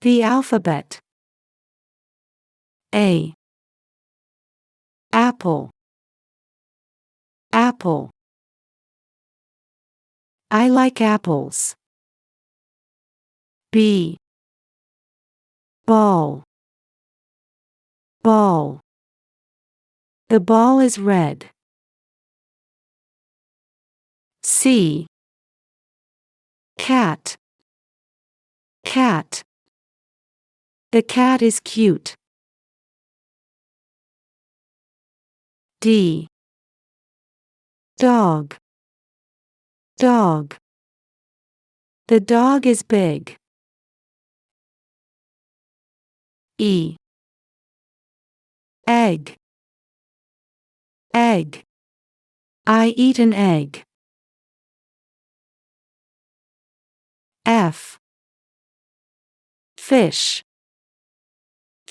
The alphabet. A. Apple. Apple. I like apples. B. Ball. Ball. The ball is red. C. Cat. Cat. The cat is cute. D. Dog. Dog. The dog is big. E. Egg. Egg. I eat an egg. F. Fish.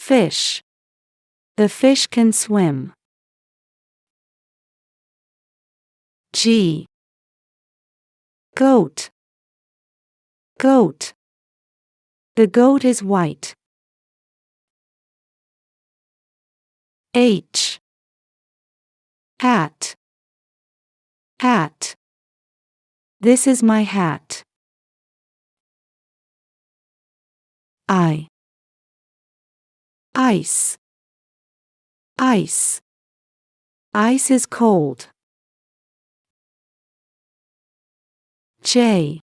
Fish. The fish can swim. G. Goat. Goat. The goat is white. H. Hat. Hat. This is my hat. I. Ice. Ice. Ice is cold. J.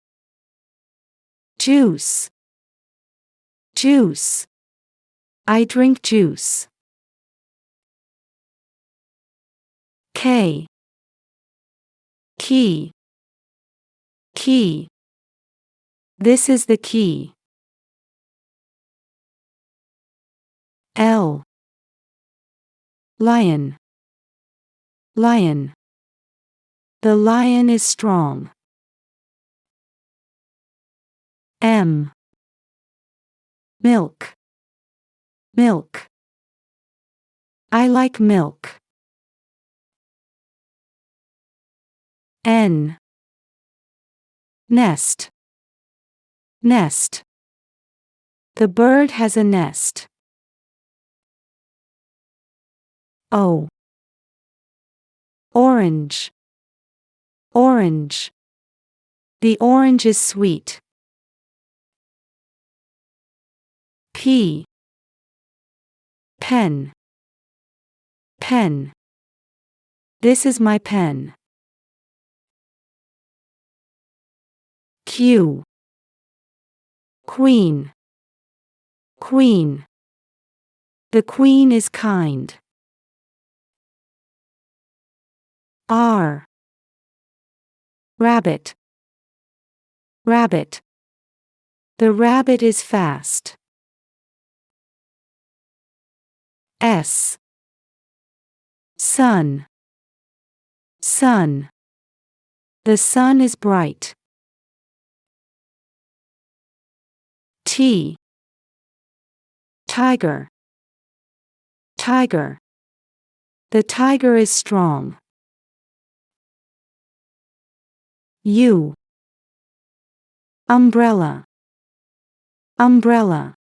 Juice. Juice. I drink juice. K. Key. Key. This is the key. L. Lion. Lion. The lion is strong. M. Milk. Milk. I like milk. N. Nest. Nest. The bird has a nest. O. Orange. Orange. The orange is sweet. P. Pen. Pen. This is my pen. Q. Queen. Queen. The queen is kind. R. Rabbit. Rabbit. The rabbit is fast. S. Sun. Sun. The sun is bright. T. Tiger. Tiger. The tiger is strong. U. Umbrella. Umbrella.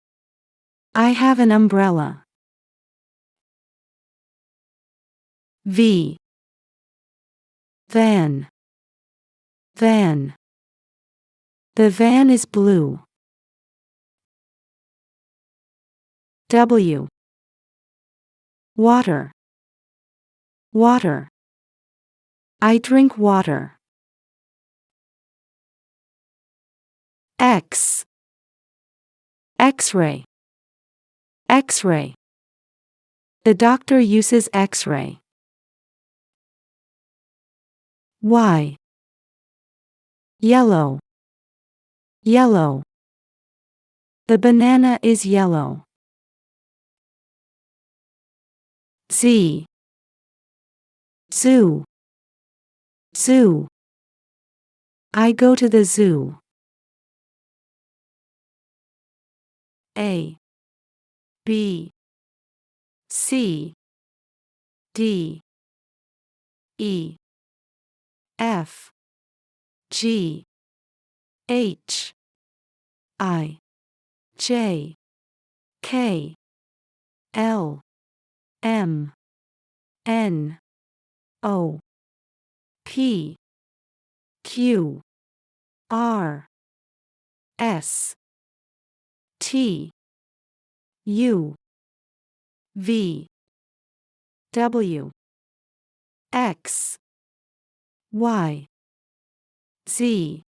I have an umbrella. V. Van. Van. The van is blue. W. Water. Water. I drink water. X. X-ray. X-ray. The doctor uses X-ray. Y. Yellow. Yellow. The banana is yellow. Z. Zoo. Zoo. I go to the zoo. A. B. C. D. E. F. G. H. I. J. K L M N O P Q R S T U V W X Y Z